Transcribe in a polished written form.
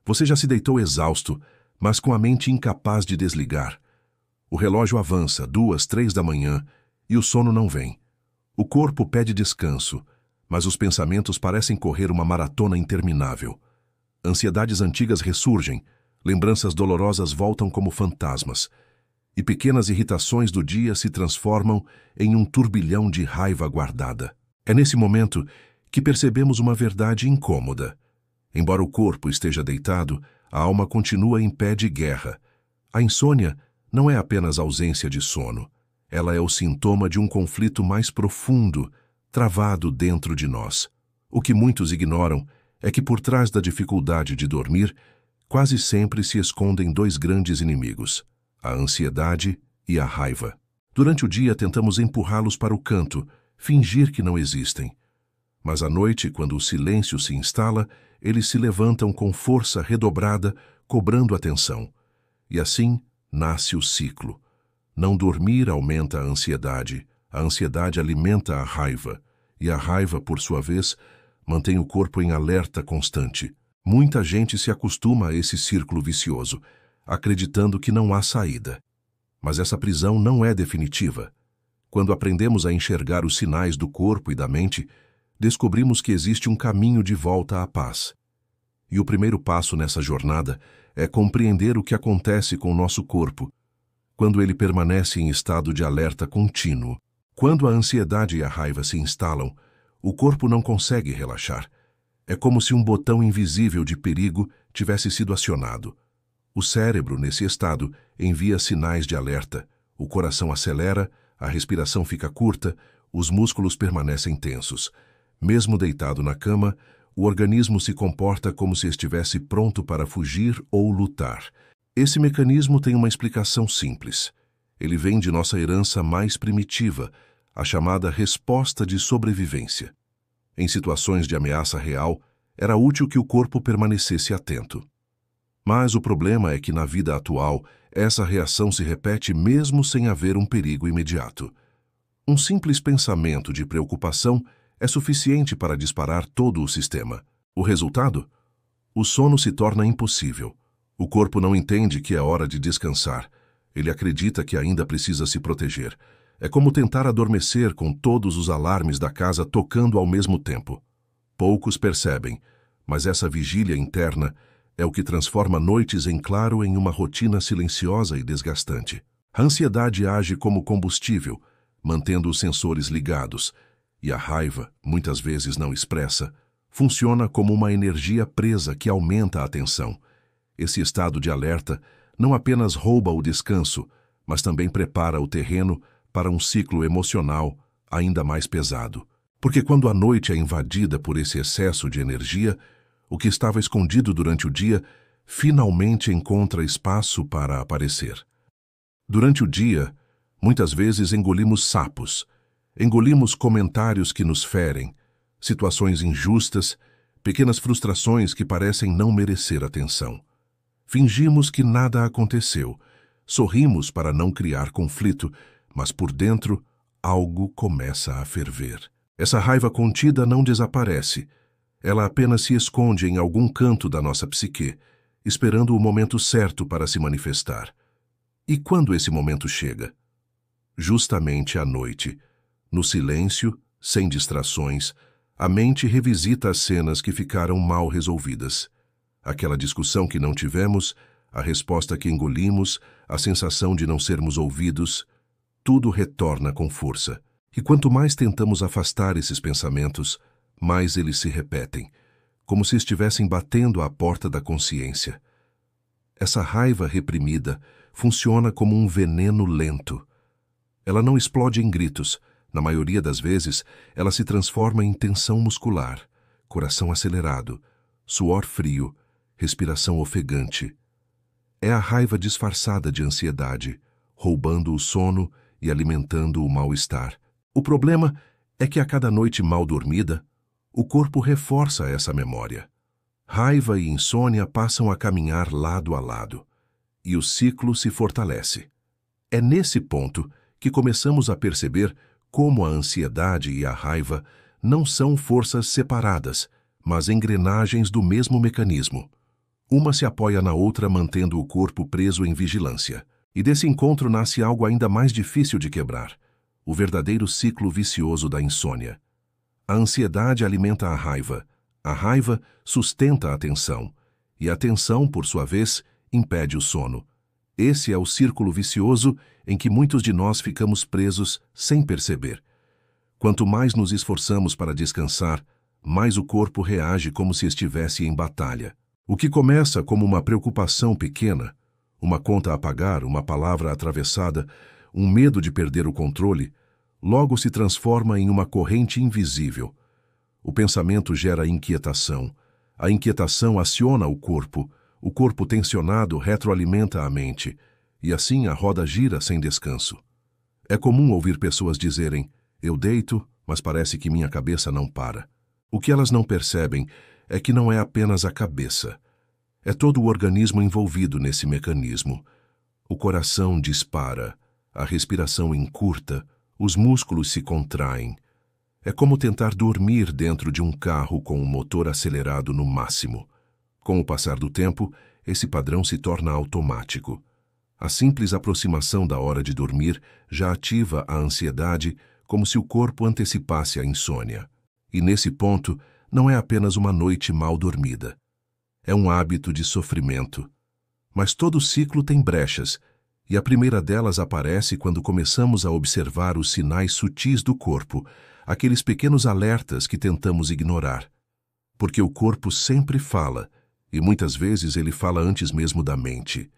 Você já se deitou exausto, mas com a mente incapaz de desligar. O relógio avança, 2, 3 da manhã, e o sono não vem. O corpo pede descanso, mas os pensamentos parecem correr uma maratona interminável. Ansiedades antigas ressurgem, lembranças dolorosas voltam como fantasmas, e pequenas irritações do dia se transformam em um turbilhão de raiva guardada. É nesse momento que percebemos uma verdade incômoda. Embora o corpo esteja deitado, a alma continua em pé de guerra. A insônia não é apenas ausência de sono. Ela é o sintoma de um conflito mais profundo, travado dentro de nós. O que muitos ignoram é que por trás da dificuldade de dormir, quase sempre se escondem dois grandes inimigos, a ansiedade e a raiva. Durante o dia tentamos empurrá-los para o canto, fingir que não existem. Mas à noite, quando o silêncio se instala, eles se levantam com força redobrada, cobrando atenção. E assim nasce o ciclo. Não dormir aumenta a ansiedade alimenta a raiva, e a raiva, por sua vez, mantém o corpo em alerta constante. Muita gente se acostuma a esse círculo vicioso, acreditando que não há saída. Mas essa prisão não é definitiva. Quando aprendemos a enxergar os sinais do corpo e da mente, descobrimos que existe um caminho de volta à paz. E o primeiro passo nessa jornada é compreender o que acontece com o nosso corpo, quando ele permanece em estado de alerta contínuo. Quando a ansiedade e a raiva se instalam, o corpo não consegue relaxar. É como se um botão invisível de perigo tivesse sido acionado. O cérebro, nesse estado, envia sinais de alerta. O coração acelera, a respiração fica curta, os músculos permanecem tensos. Mesmo deitado na cama, o organismo se comporta como se estivesse pronto para fugir ou lutar. Esse mecanismo tem uma explicação simples. Ele vem de nossa herança mais primitiva, a chamada resposta de sobrevivência. Em situações de ameaça real, era útil que o corpo permanecesse atento. Mas o problema é que na vida atual, essa reação se repete mesmo sem haver um perigo imediato. Um simples pensamento de preocupação é suficiente para disparar todo o sistema. O resultado? O sono se torna impossível. O corpo não entende que é hora de descansar. Ele acredita que ainda precisa se proteger. É como tentar adormecer com todos os alarmes da casa tocando ao mesmo tempo. Poucos percebem, mas essa vigília interna é o que transforma noites em claro em uma rotina silenciosa e desgastante. A ansiedade age como combustível, mantendo os sensores ligados, e a raiva, muitas vezes não expressa, funciona como uma energia presa que aumenta a tensão. Esse estado de alerta não apenas rouba o descanso, mas também prepara o terreno para um ciclo emocional ainda mais pesado. Porque quando a noite é invadida por esse excesso de energia, o que estava escondido durante o dia finalmente encontra espaço para aparecer. Durante o dia, muitas vezes engolimos sapos, engolimos comentários que nos ferem, situações injustas, pequenas frustrações que parecem não merecer atenção. Fingimos que nada aconteceu, sorrimos para não criar conflito, mas por dentro algo começa a ferver. Essa raiva contida não desaparece, ela apenas se esconde em algum canto da nossa psique, esperando o momento certo para se manifestar. E quando esse momento chega? Justamente à noite, no silêncio, sem distrações, a mente revisita as cenas que ficaram mal resolvidas. Aquela discussão que não tivemos, a resposta que engolimos, a sensação de não sermos ouvidos, tudo retorna com força. E quanto mais tentamos afastar esses pensamentos, mais eles se repetem, como se estivessem batendo à porta da consciência. Essa raiva reprimida funciona como um veneno lento. Ela não explode em gritos. Na maioria das vezes, ela se transforma em tensão muscular, coração acelerado, suor frio, respiração ofegante. É a raiva disfarçada de ansiedade, roubando o sono e alimentando o mal-estar. O problema é que a cada noite mal dormida, o corpo reforça essa memória. Raiva e insônia passam a caminhar lado a lado, e o ciclo se fortalece. É nesse ponto que começamos a perceber como a ansiedade e a raiva não são forças separadas, mas engrenagens do mesmo mecanismo. Uma se apoia na outra, mantendo o corpo preso em vigilância. E desse encontro nasce algo ainda mais difícil de quebrar: o verdadeiro ciclo vicioso da insônia. A ansiedade alimenta a raiva sustenta a tensão, e a tensão, por sua vez, impede o sono. Esse é o círculo vicioso em que muitos de nós ficamos presos sem perceber. Quanto mais nos esforçamos para descansar, mais o corpo reage como se estivesse em batalha. O que começa como uma preocupação pequena, uma conta a pagar, uma palavra atravessada, um medo de perder o controle, logo se transforma em uma corrente invisível. O pensamento gera inquietação. A inquietação aciona o corpo tensionado retroalimenta a mente, e assim a roda gira sem descanso. É comum ouvir pessoas dizerem: eu deito, mas parece que minha cabeça não para. O que elas não percebem é que não é apenas a cabeça. É todo o organismo envolvido nesse mecanismo. O coração dispara, a respiração encurta, os músculos se contraem. É como tentar dormir dentro de um carro com o motor acelerado no máximo. Com o passar do tempo, esse padrão se torna automático. A simples aproximação da hora de dormir já ativa a ansiedade, como se o corpo antecipasse a insônia. E nesse ponto, não é apenas uma noite mal dormida. É um hábito de sofrimento. Mas todo ciclo tem brechas, e a primeira delas aparece quando começamos a observar os sinais sutis do corpo, aqueles pequenos alertas que tentamos ignorar. Porque o corpo sempre fala, e muitas vezes ele fala antes mesmo da mente.